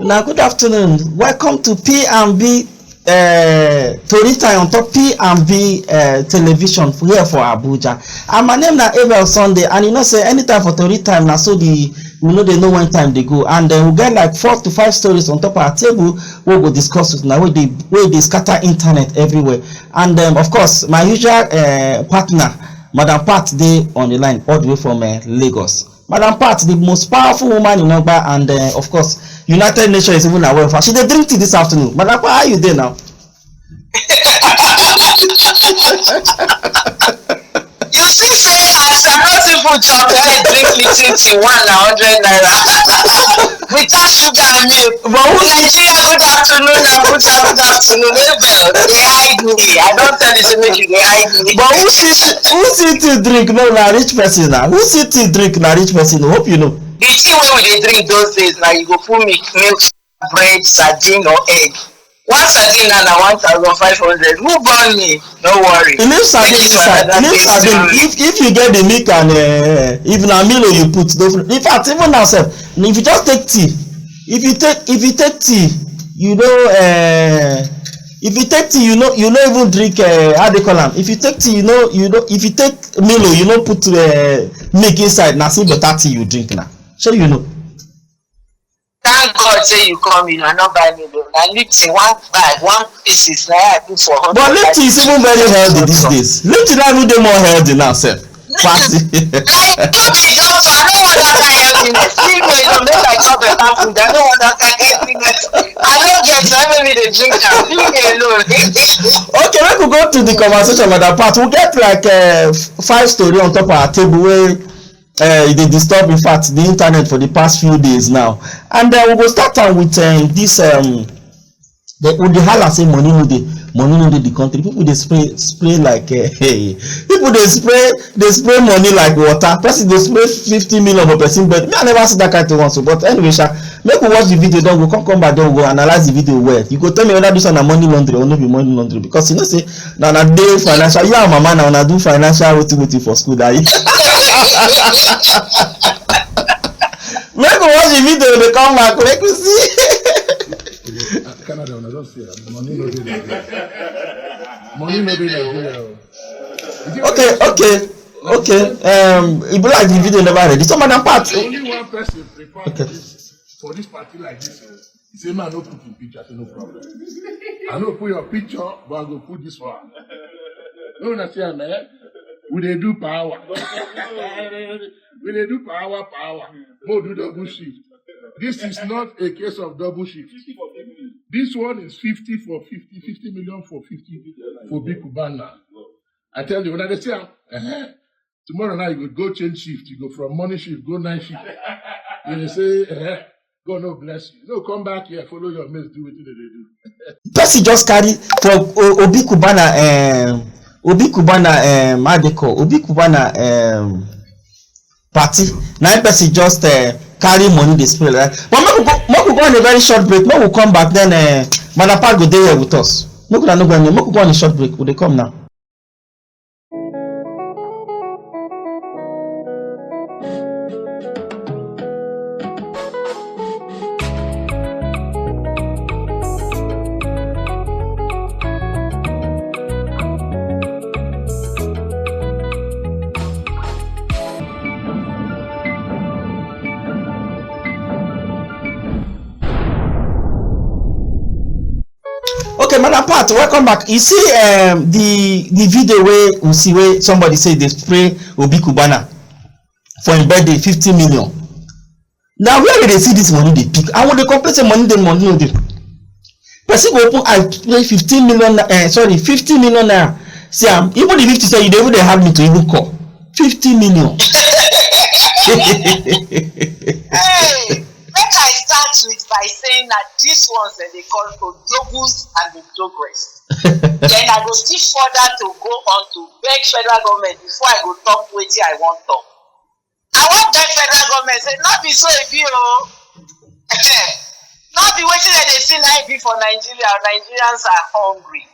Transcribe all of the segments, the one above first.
Now, good afternoon. Welcome to P&B Tori time on top P&B television here for Abuja. And my name is Abel Sunday, and you know say anytime for Tori time now, so they know when time they go, and we get like 4 to 5 stories on top of our table we will discuss it now. Where they scatter internet everywhere, and of course my usual partner, Madam Pat, they on the line all the way from Lagos. Madam Pat, the most powerful woman in Ogba, and of course, United Nations is even aware of her. She did drink tea this afternoon. Madam Pat, how are you there now? You see, say as I not even chop, I drink little tea 100 naira without sugar and milk. But Nigeria, good afternoon, Abuja, good afternoon, Abel. They hide me. I don't tell you to make you they hide me. But who sit to drink? No, na rich person now. Who sit to drink? Na rich person. Hope you know. The thing wey we dey drink those days now, you go put milk, bread, sardine or egg. One sardine na 1,500. Who born me? No worry. Leave sardine inside. Leave sardine. If you get the milk and if na Milo you put, in fact even now sef, if you just take tea, if you take tea, you know if you take tea, you know even drink how they call am. If you take tea, you know if you take Milo, you know put milk inside. Na still better tea you drink now. So you know. Thank God say you come in and not buy me though. Na Lipton one bag, one pieces na I put for 100. But Lipton is even very healthy these days. Lipton na even dey more healthy now sef. Party. I don't be doctor. I don't want that kind of healthiness. Leave me alone. Make I chop better food. I don't want that kind of healthiness. I don't get to maybe the drink now. Leave me alone. Okay, let's go to the conversation with that part. We get like 5 stories on top of our table where they disturb in fact the internet for the past few days now, and we will start with this the hala say money no dey the country. People they spray like people they spray money like water. Person they spray 50 million per person, but me I never see that kind of one. So but anyway make we watch the video, then we come back, then we go analyze the video well. You go tell me whether this one na money laundry or no be money laundry, because you know say na dey financial, you and mama na do financial wetin for school that. Make we watch the video, they come back, make we see. Canada, I don't see it. Money no dey Nigeria. Money no dey Nigeria. Okay. It be like the video never ready. So Madam Pat. Only one person prepared for this party like this. He say, man, no put in picture, so no problem. I no put your picture, but I go put this one. No, that's here, man. We dey do power. We dey do power. More do double shift. This is not a case of double shift. This one is 50 million for 50 for Big Cubana. I tell you, when I say, tomorrow night you go change shift. You go from morning shift, go night shift. You say, God no bless you. No, come back here, follow your mates, do what they do. Percy just carry for Obi Cubana, how they call Obi Cubana party. Now Percy just carry money they spray, right? But make we go on a very short break. Make we come back, then Madam Pat go there with us. Make we go on a short break. Will they come now? Okay, Madam Pat, welcome back. You see the video where we see where somebody say they spray Obi Cubana for his birthday 50 million. Now where did they see this money they pick? I want to complain say money no dey. Person go open I pay 50 million naira. See even if 50 say you don't even have me to even call 50 million. Hey, make I start with by saying that these ones that they call Todogus and the Progress. Then I go still further to go on to beg federal government before I go talk wetin I want talk. I want that federal government say not be so if you not be wetin that they see now be for Nigeria. Nigerians are hungry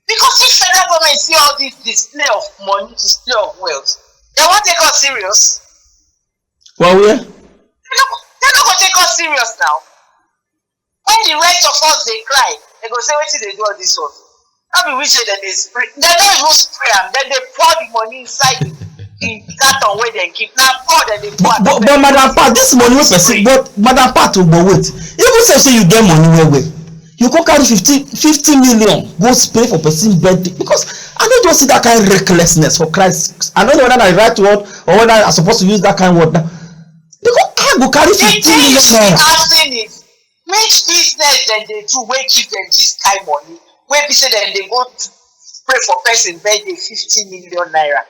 because if federal government see all this display of money, display of wealth, they won't take us serious. Well, yeah. They're not going to take us serious now. When the rest of us they cry, they go say, what did they do all this one? That be we say that they spray. They don't even spray them. Then they pour the money inside the carton where they keep. Now pour then they pour. But Madam Pat, this money was person. But Madam Pat, but wait. Even say you get money where you go carry 50 million go spray for person birthday, because I don't just see that kind of recklessness, for Christ. I don't know whether I write word or whether I'm supposed to use that kind of word now. Because I go carry 50 million naira. Asking is which business then they do where give them this kind of money? Where be say then they go to pray for person birthday 50 million naira.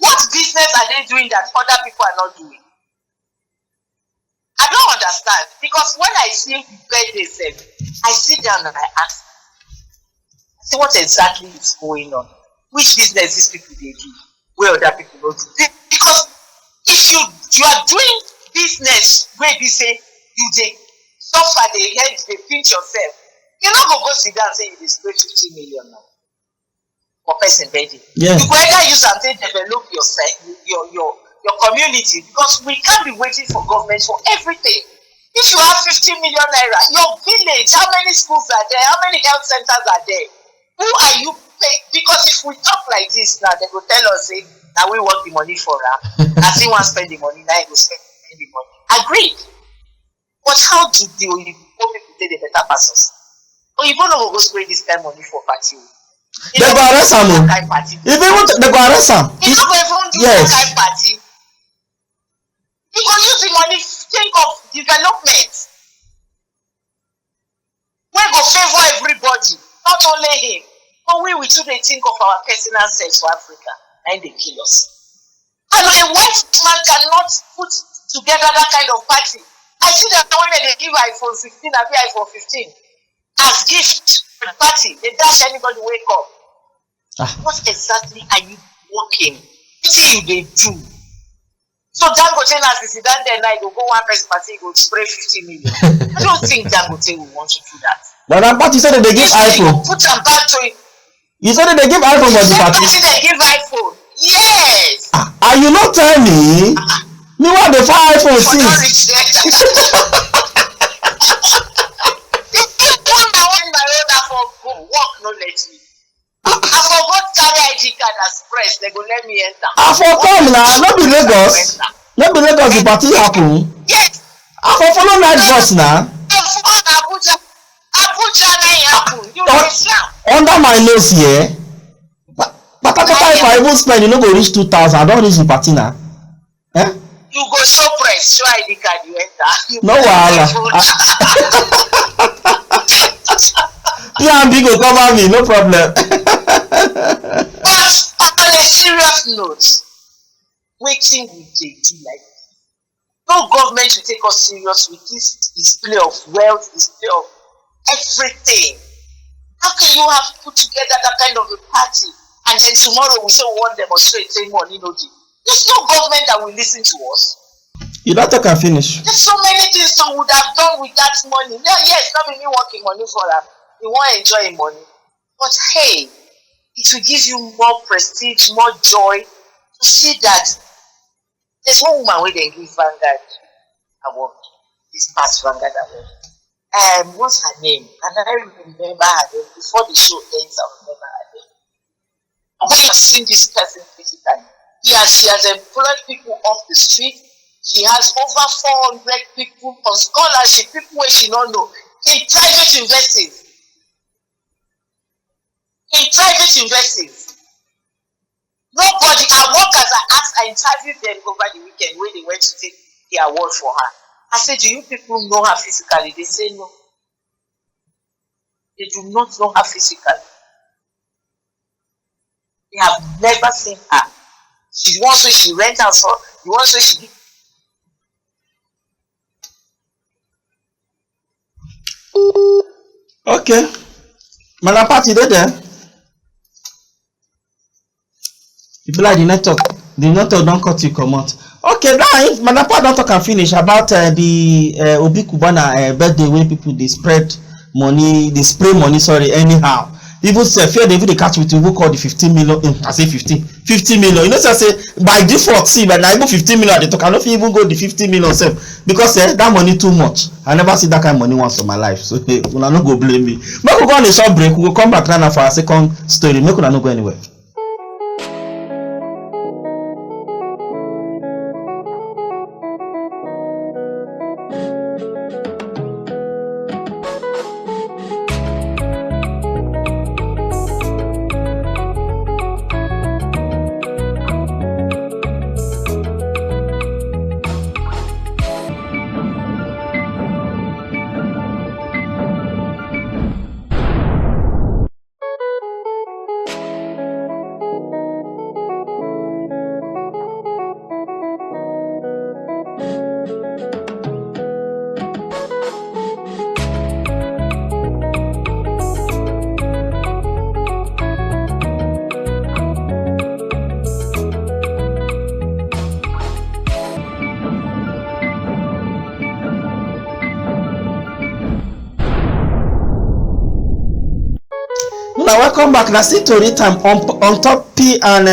What business are they doing that other people are not doing? I don't understand, because when I see birthdays, I sit down and I ask, what exactly is going on? Which business these people they do, where other people don't do? Because if you are doing business where they say you they suffer, they head, they pinch yourself, you're not gonna go sit down and say you spray 50 million now for person birthday. Yeah. You go either use and develop yourself, your community, because we can't be waiting for government for everything. If you have 50 million naira, your village, how many schools are there? How many health centers are there? Who are you paying? Because if we talk like this now, they will tell us, say, now we want the money for her. As he wants to spend the money, now he will spend the money. Agreed. But how do the Oyibo people say the better pass us? Oyibo no go spray this kind of money for party. They go arrest am. If they want, they go arrest am. He no go even do that kind of party. He go use the money think of development. We go favor everybody, not only him. But we too they think of our personal selves for Africa, and they kill us. And a white man cannot put together that kind of party. I see that when they give iPhone 15, I pay iPhone 15 as gift for the party. They dash anybody wake up. What exactly are you working? What do they do? So Dangote as you sit down there now, you go one person party, you go spray 50 million. I don't think Dangote will want to do that. But that party said that they give iPhone. Put them back to it. You said that they give iPhone for the party. They give iPhone. Yes. Are you not telling me? Me want the 5 iPhone 6. Work no let me. I forgot carry ID card as press. They go let me enter. I forgot now. Not be Lagos. Not be Lagos. The party happen. Yes. I for follow night bus now. Abuja na happen. You understand? Under my nose here. But if I even spend, you no go reach 2,000. I don't reach the party now. Eh? You go show press, show ID card, you enter. No wahala. P&B go cover me, no problem. But on a serious note, waiting we dey do like this. No government will take us serious with this display of wealth, display of everything. How can you have put together that kind of a party and then tomorrow we say we want demonstrate saying money no dey? There's no government that will listen to us. You don't talk and finish. There's so many things we would have done with that money. No, yes, not be me working money for that. You want to enjoy money. But hey, it will give you more prestige, more joy to see that there's one woman where they give Vanguard award. This past Vanguard award. What's her name? And I remember her name. Before the show ends, I'll remember her name. When you've seen this person physically, she has employed people off the street. She has over 400 people on scholarship, people where she don't know, in private investing. Nobody, our workers I interviewed them over the weekend when they went to take the award for her. I said, do you people know her physically? They say no. They do not know her physically. They have never seen her. She wants to she rent house for, you want to she Okay. Madam Party there. You be like the network don't cut you come out. Okay, now if Madam Party don't talk and finish about the Obi Kubana birthday when people they spread money, they spray money, sorry, anyhow. Even say fear they even catch with you who call the 15 million. I say 50 million. You know, so I say by default, see, but now even 15 million they talk. I don't even go the 50 million self because that money too much. I never see that kind of money once in my life. So una no go blame me. But we go on a short break. We will come back now for our second story. Make una no go anywhere. Now welcome back. Now see Tori time on top P and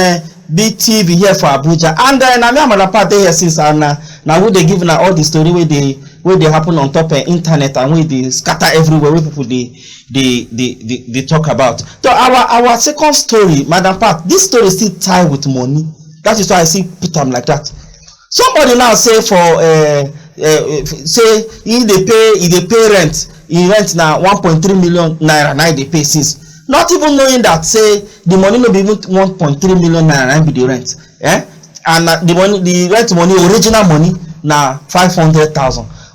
BTV here for Abuja. And now me another part here since and now we they give now all the story where they happen on top internet and where they scatter everywhere where people they talk about. So our second story, Madam Pat, this story still tied with money. That is why I see put them like that. Somebody now say for say if they pay rent, he rent now 1.3 million naira now they pay since. Not even knowing that say the money no be even 1.3 million naira be the rent, and the rent money, original money na 500,000,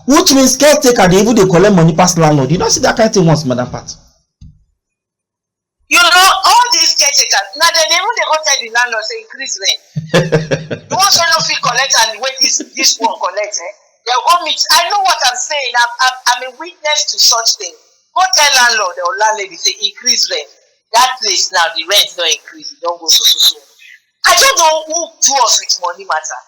which means caretaker they even they collect money past landlord. You don't see that kind of thing once, Madam Pat. You know all these caretakers now they even they go tell the landlord say increase rent. The ones who no fit collect and the way this one collect, they go meet. I know what I'm saying. I'm a witness to such things. Go tell landlord or landlady say increase rent. That place now the rent don't increase, it don't go so. I don't know who do us with money matter.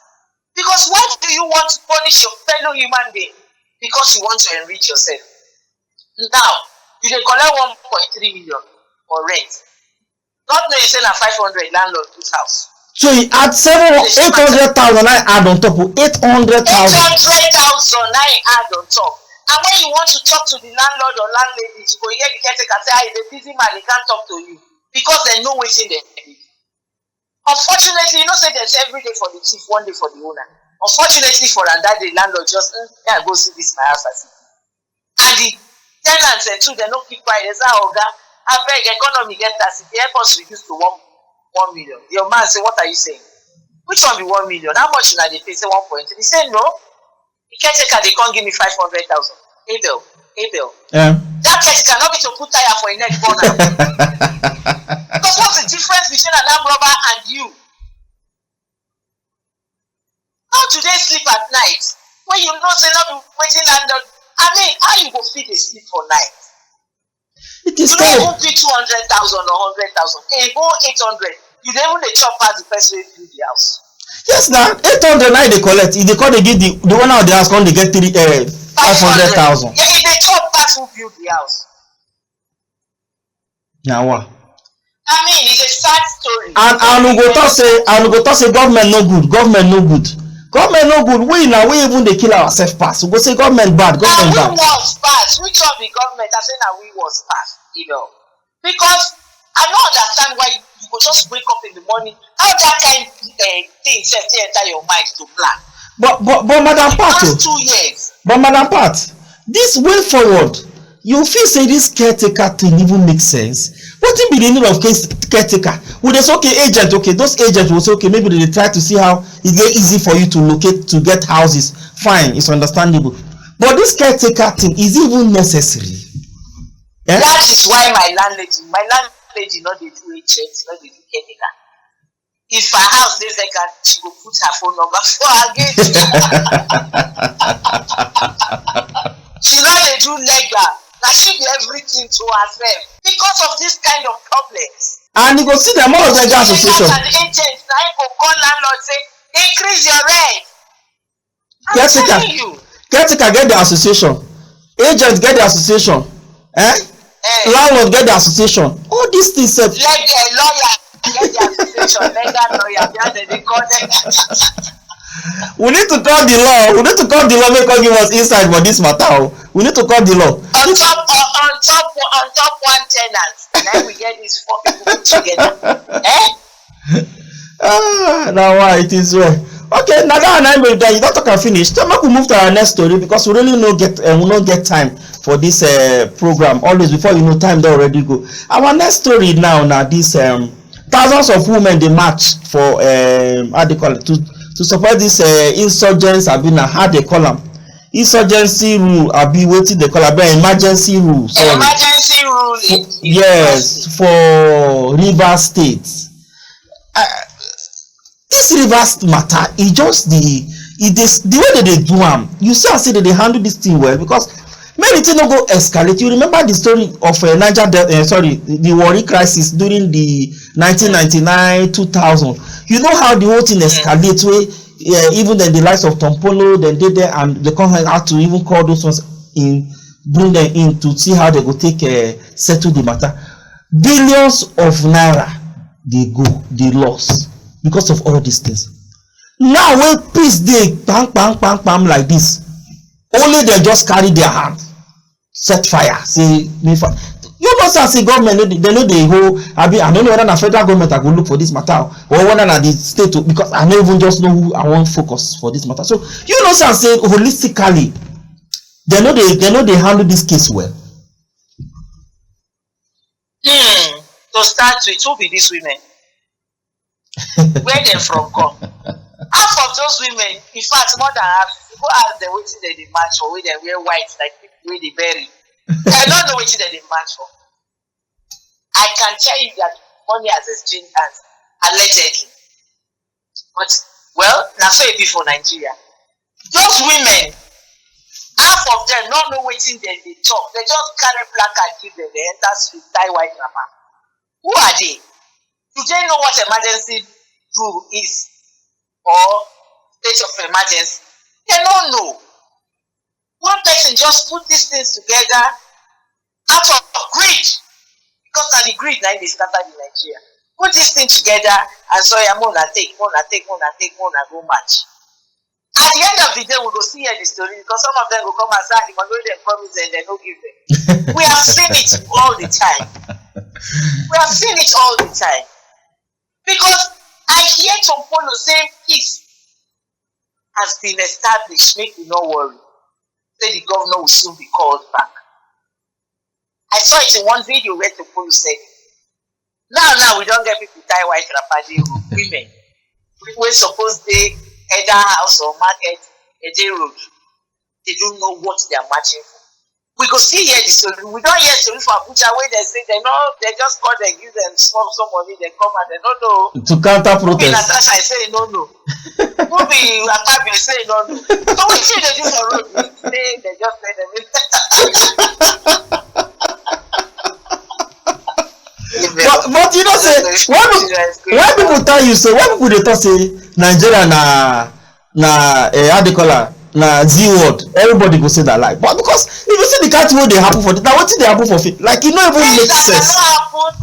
Because why do you want to punish your fellow human being? Because you want to enrich yourself. Now, you dey collect 1.3 million for rent. Not knowing say na 500 landlord put house. So he add 800,000 I add on top of 800,000. 800,000 I add on top. And when you want to talk to the landlord or landlady, you go hear the caretaker say, he's a busy man, he can't talk to you. Because they know what's in there. Unfortunately, you know, say there's every day for the chief, one day for the owner. Unfortunately for that day, landlord just, go see this my house. And the tenants too, they don't keep quiet. They say, I beg, economy get that. The airports reduced to 1 million. Your man say, what are you saying? Which one be 1 million? How much should I pay? Say 1.3. He said, no. The caretaker, they can't give me 500,000. Abel. That caretaker not be to put tire for a neck corner. Because what's the difference between an armed robber and you? How do they sleep at night? When you know say not be waiting landlord. I mean, how you go feed a sleep for night? It is you don't even pay 200,000 or 100,000. Go 800. You don't even chop past the person who build the house. Yes, now 800 now they collect. If they call, they give the owner of the house, come they get 500,000. Yeah, if they chop past who build the house. Now what? I mean, it's a sad story. And we go talk say government no good. We now we even they kill ourselves pass. We go say government bad. Government bad. We was pass. Which of the government? I say now we was pass. You know, because I don't understand why you go just wake up in the morning. How that kind of thing just enter your mind to plan? But Madam Pat, 2 years. But Madam Pat, this way forward, you feel say this caretaker thing even makes sense. What in be the need of caretaker? Would they say okay, agent? Okay, those agents will say okay, maybe they try to see how it get easy for you to locate to get houses. Fine, it's understandable. But this caretaker thing is even necessary. That is why my landlady not dey do agent, not dey do caretaker. If her house dey vacant, she go put her phone number for her gate. She not dey do legal. Now she be everything to herself because of this kind of problems. And you go see them all of the association. And agents now go call landlord say increase your rent. I'm telling you. Caretaker get the association. Agents get the association. landlord get the association. All these things. Let the lawyer get the association. Let that lawyer behind the call them. We need to call the law. We need to call the law. Make us give us insight for this matter. We need to call the law. On top one tenant. Then we get these 4 people together. Now why it is well. Okay, now that I'm done. You don't talk and finish. So we move to our next story because we really no get time for this program. Always before you know time, they already go. Our next story now this thousands of women they march for how they call it to support this insurgents. I mean, how they call them insurgency rule. I be waiting they call it emergency rule. Sorry. Emergency rule. Yes, for Rivers State. This Rivers matter is just the way that they do them. You see, I say that they handle this thing well because many things don't go escalate. You remember the story of the Warri crisis during the 1999-2000. You know how the whole thing escalates. Even then the likes of Tompolo then did there and they come out to even call those ones in, bring them in to see how they go take settle the matter. Billions of naira they lost because of all these things. Now when peace day bang like this, only they just carry their hand, set fire, say me fire. You know, say government they know the whole. I don't know whether the federal government I go look for this matter or whether the state because I don't even just know who I want focus for this matter. So you know, say holistically, they know they handle this case well. To start with, who be these women? Where they from come? Half of those women, in fact, more than half, people ask them what they match for, where they wear white, like where they bury. I don't know what they match for. I can tell you that money has exchanged hands, allegedly. But, well, that's so it be for Nigeria. Those women, half of them don't know what they talk. They just carry placard, give them, they enter street, tie white wrapper. Who are they? Do they know what emergency rule is or state of emergency? They don't know. One person just put these things together out of greed. Because of the greed now they started in Nigeria. Put this thing together and so I'm gonna take, go match. At the end of the day, we go see the story because some of them will come and say the money they promise and they don't give them. We have seen it all the time. We have seen it all the time. Because I hear Tompolo saying peace has been established, make you not worry. Say the governor will soon be called back. I saw it in one video where Tompolo said, now we don't get people tie white wrapper, women. We're supposed to either house or market, a day road. They don't know what they are marching for. We go see here the story. We don't hear story for Abuja where they say they just call they give them some money, they come and they don't know. To counter protest. Natasha I say no. Who be Akabi say no. So we see they do for road. They just say them. but you know say why people tell you say why people they talk say Nigeria na how they call her na Z word, everybody go say that lie. But because if you see the kind of they happen for now, what did they happen for fit? Like it not even make sense. Happen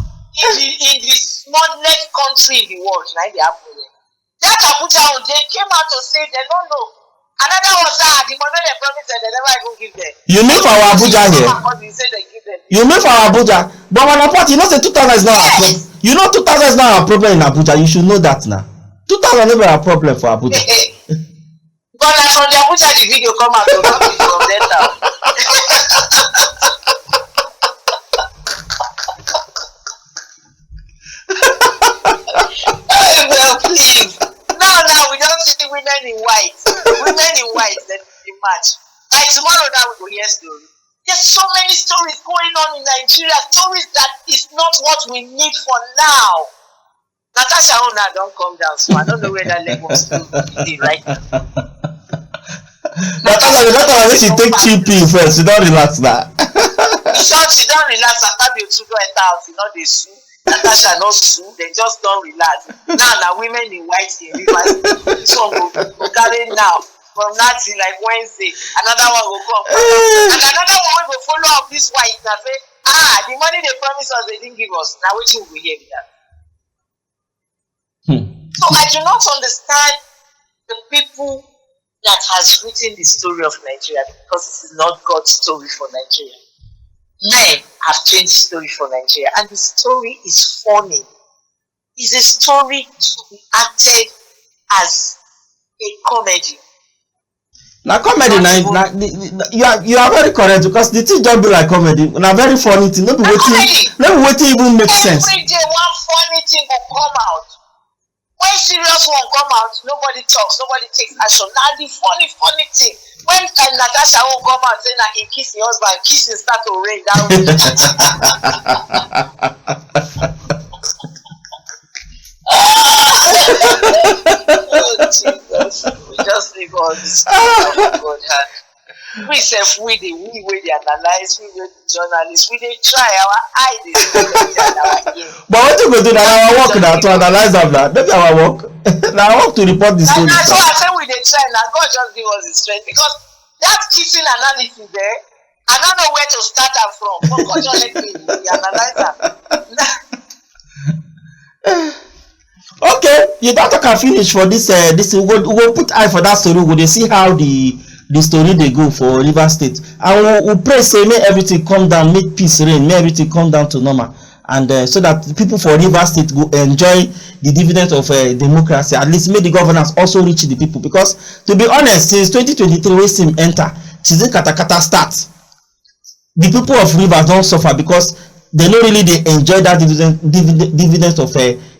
in the smallest country in the world, right? They happen there. That Abuja they came out to say they don't know. Another was the money they promised they never even give them. You mean for our Abuja here? You mean for our Abuja? But when I you know say 2000 is not our problem. You know 2000 is not our problem in Abuja. You should know that now. 2000 never a problem for Abuja. But like from the Abuja the video come out to come from there now. Well, please. Now we don't see women in white. Women in white that they match. Like tomorrow now we go hear story. There's so many stories going on in Nigeria. Stories that is not what we need for now. Natasha Ona don't come down, so I don't know where that level is right now. Natasha she take chippy first. She don't relax that. She don't relax after the two enter out. You know they sue. Natasha no sue. They just don't relax. Now women in white here. This one go carry now. from that till like Wednesday, another one will come. And another one will follow up this white and say, the money they promised us, they didn't give us. Now which will we hear that? So I do not understand the people that has written the story of Nigeria, because this is not God's story for Nigeria. Men have changed the story for Nigeria, and the story is funny. It's a story to be acted as a comedy. Now comedy, you are very correct, because the thing don't be like comedy. Now very funny thing. Not be waiting even make sense. Every day one funny thing will come out. When serious one come out, nobody talks, nobody takes action. Now the funny thing, when Natasha will come out saying that he kissed the husband, kissing start to rain down. Oh Jesus, we just leave all this. God hand. We say we the analyze, we the journalists, we they try our eye But what you go do now? Our work now to analyze them now. Maybe our work. Now I work to report the story. That's why I say we they try now. God just give us the strength, because that kissing analysis there, I don't know where to start that from. But God just let me analyze that. Okay, you don't can finish for this. We will put eye for that story. We will see how the story they go for River State, and we pray say may everything come down, make peace reign, may everything come down to normal, and so that people for River State go enjoy the dividends of democracy. At least may the governance also reach the people, because to be honest, since 2023 we see enter, since the katakata start, the people of Rivers don't suffer, because they don't really enjoy that dividends of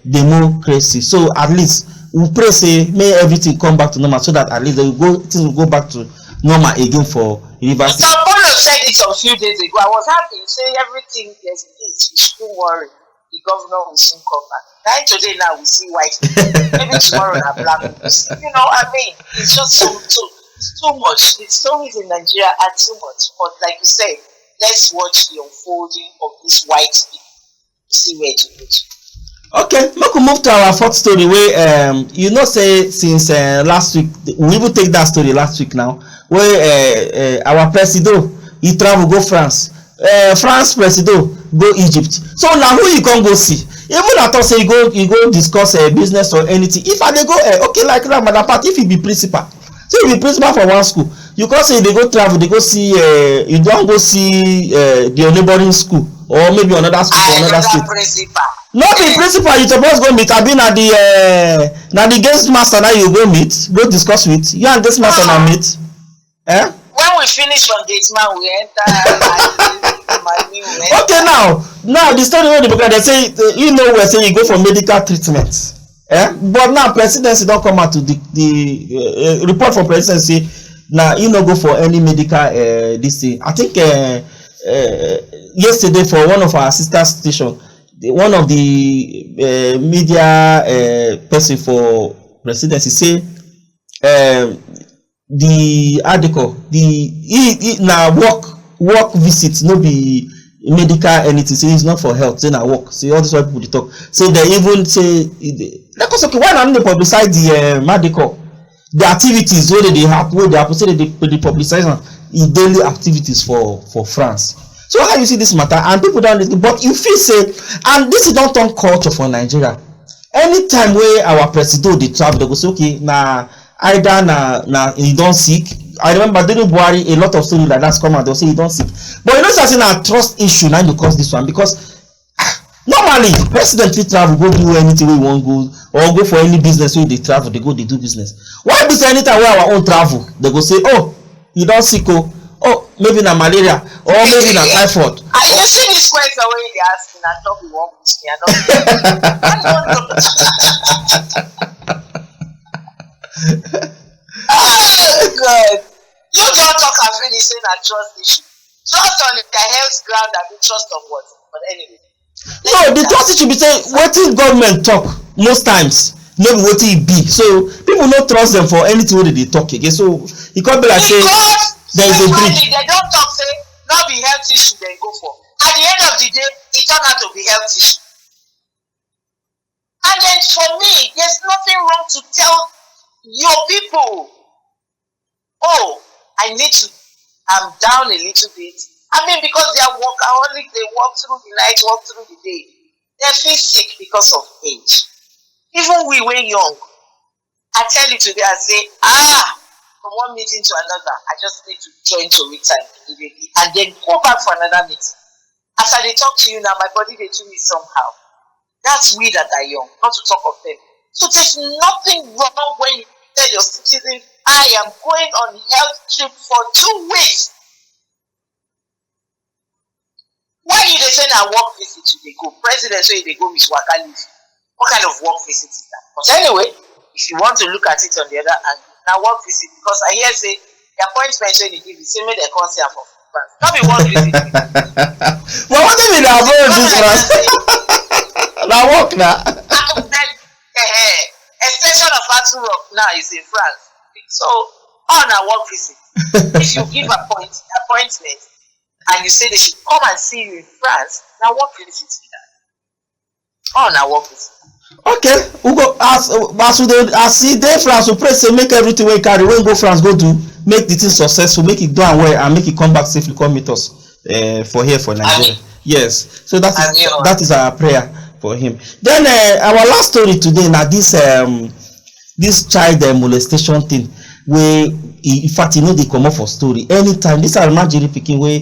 democracy. So at least we pray say may everything come back to normal, so that at least things will go back to normal again for Rivers. So Paulo said it a few days ago. I was happy. Say everything there's peace. We shouldn't worry. The governor will soon come back. Now today now we see white people. Maybe tomorrow na black people. You know, I mean, it's just it's too much. The stories in Nigeria are too much. But like you say, let's watch the unfolding of this white people to see where it goes. Okay, we could move to our fourth story where you know say since last week, we even take that story last week now, where our president he travel go France, France president go Egypt. So now who you can go see? Even I thought say you go discuss business or anything. If I dey go okay, like that madam part, if you be principal, so you be principal for one school, you can say they go travel, they go see you don't go see the neighboring school, or maybe another school or another state. Principal. Not the principal, you suppose go meet. I been at the guest master now you go meet, go discuss with. You and guest master now meet. When we finish from gate man, we enter my new okay, now the story where they say you know we say you go for medical treatment. But now presidency don't come out to the report from presidency. Now you no go for any medical this thing. I think yesterday for one of our sister station, one of the media person for presidency say the article now work visit no be medical anything, say it's not for health, say na work. See all this why people dey talk, say they even say like okay, why not they publicize the medical the activities where they happen, say they publicize daily activities for France. So how you see this matter, and people don't listen, but you feel say, and this is don't turn culture for Nigeria. Anytime where our president they travel, they go say okay, either he don't sick. I remember during Buhari, a lot of stories like that come out, they'll say he don't sick. But you know something, a trust issue now you cause this one, because normally president will travel, go do anything we want go, or go for any business where they travel, they go they do business. Why be say anytime where our own travel, they go say, oh, you don't sick, oh, maybe na malaria, or maybe na typhoid. You see this question where they asking, I thought we want whiskey, I don't oh God. You don't talk and finish saying a trust issue. Trust on the health ground and trust on what? But anyway. No, the trust issue be say wetin government talk most times no be wetin e be. So people no trust them for anything wey they talk again. So e come be like say there is a bridge. They don't talk say not be health issue they go for. At the end of the day, it turned out to be health issue. And then for me, there's nothing wrong to tell your people. oh, I need to, I'm down a little bit. I mean, because they are workaholic, they work through the night, work through the day. They feel sick because of age. Even we were young. I tell you today, I say, from one meeting to another, I just need to join TORI time immediately and then go back for another meeting. As I talk to you now, my body they do me somehow. That's we that are young, not to talk of them. So there's nothing wrong when you tell your citizens, I am going on health trip for 2 weeks. Why you they say now work visit you they go? President say they go with Waka leave. What kind of work visit is that? But anyway, if you want to look at it on the other hand, now work visit, because I hear say the appointment when they give you, say make the concert for France. Not be work visit. But what do you mean now going to France? Now work now. Extension of Atu Rock now is in France. So on a work visit. If you give appointment and you say they should come and see you in France, now work visit that. On a work visit. Okay, we go as see dey France, we pray say make everything wey carry when go France go do, make the thing successful, make it done well, and make it come back safely, come meet us for here for Nigeria. Yes, so that is our prayer for him. Then our last story today now this child molestation thing, where in fact you know they come up for story anytime. This are Almajiri pikin where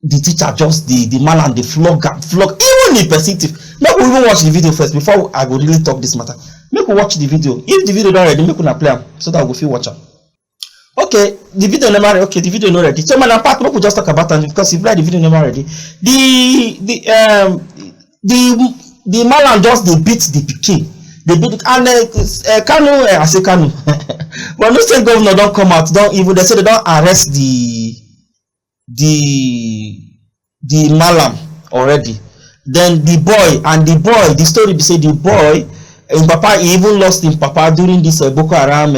the teacher just the man and the flog even in perspective. Make we even watch the video first before I go really talk this matter. Make we watch the video. If the video not ready, make we play am so that we feel watch am. Okay, the video never ready. Okay, the video not ready. So man, apart, make we just talk about it because if like the video never ready, the man just they beat the pikin. They beat and Kanu, I say Kanu, but no state governor don't come out. Don't even they say they don't arrest the malam already. Then the story be say the boy, his papa, he even lost his papa during this Boko Haram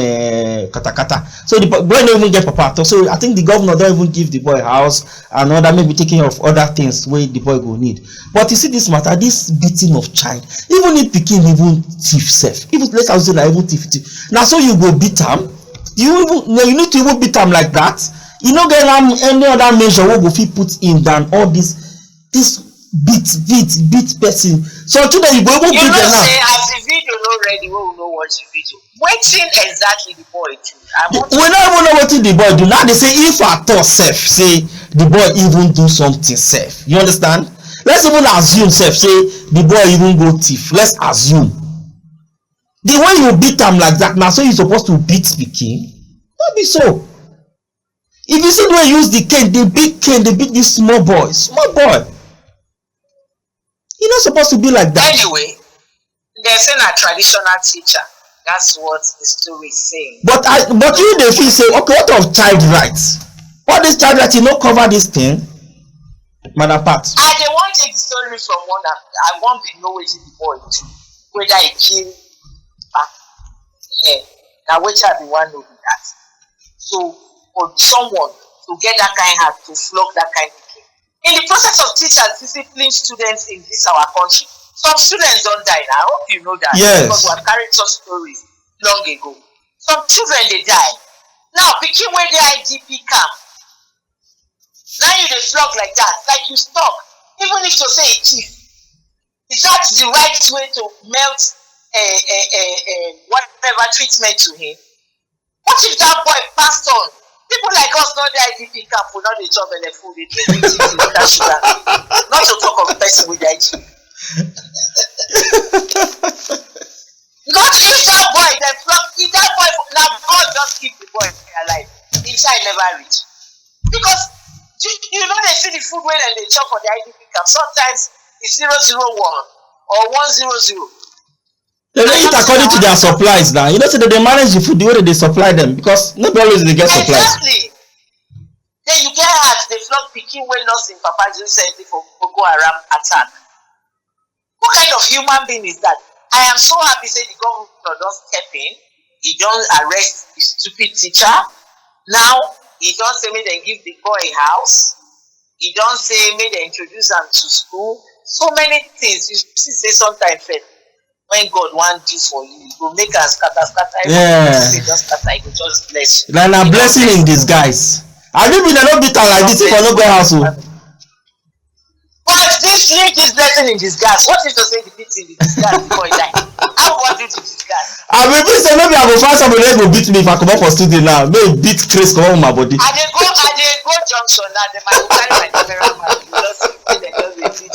katakata. So the boy don't even get papa. So I think the governor don't even give the boy a house and other, maybe taking care of other things where the boy go need. But you see this matter, this beating of child, even if pikin even thief self, even let's say that even thief. Now so you go beat him, you need to even beat him like that. You know get any other measure we go fit put in than all this beat person. So today you go even beat them now. Say as the video not ready, we will not watch the video. Waiting exactly the boy do. We don't even know what the boy do. Now they say if at all self, say the boy even do something self. You understand? Let's even assume self, say the boy even go thief. Let's assume. The way you beat him like that, now so you supposed to beat the king? Not be so. If you see the way you use the cane, the big cane, they beat this small boy. You're not supposed to be like that. Anyway, they're saying a traditional teacher. That's what the story is saying. But you they feel say, okay, what of child rights? What this child rights, you not cover this thing? Madam Pat. They want to take the story from one that I want to know what the boy do. Whether he kill now which are the one who do that. So for someone to get that kind of heart to flog that kind of thing. In the process of teachers disciplining students in this our country, some students don't die now. I hope you know that. Yes. Because we have carried such stories long ago. Some children they die. Now pikin where the IDP camp. Now you they flog like that, like you stop. Even if you say a thief, is that the right way to melt whatever treatment to him? What if that boy passed on? People like us not the IDP camp will not the job and the food, they drink the tea, that sugar. Not to talk of a person with the IDP. Not if that boy, if that boy, now God just keep the boy alive. Inside never reach. Because you know they see the food when they chop for the IDP camp. Sometimes it's 001 or 100. They don't eat according to their supplies now. You know, so that they manage the food the way they supply them because not always they get supplies. Exactly. Then you get at the flock picking well lost in Papa recently for Boko Haram attack. What kind of human being is that? I am so happy say the governor don't step in. He don't arrest the stupid teacher. Now he don't say may they give the boy a house. He don't say may they introduce them to school. So many things you see say sometimes. when God want do for you, you go make us scatter. Yeah. Just scatter, you go just bless you. Like a blessing in disguise. Have you been a little bit like this if I no go house? But this link is blessing in disguise. What is to say the beat in the disguise before he die? How was it in disguise? I mean, please say maybe I go find somebody who go beat me if I come up for studio now. Maybe beat Chris come on my body. I dey go junction now. They might carry my camera man. Just they beat me.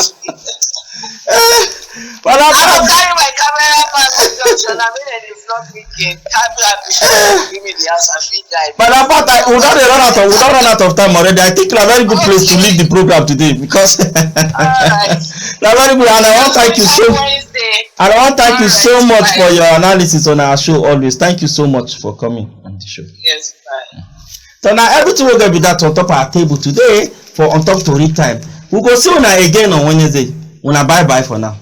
But I go carry my camera man to junction. I mean, they not weekend. Camera give me the house and feed die. but apart, we don't run out of time already. I think it's a very good place to leave the program today because it's very good. And I want to thank you so. And I want to thank you so much for your analysis on our show always. Thank you so much for coming on the show. Yes, bye. So now everything will be that on top of our table today for on top Tori time. We go see you again on Wednesday. Una bye for now.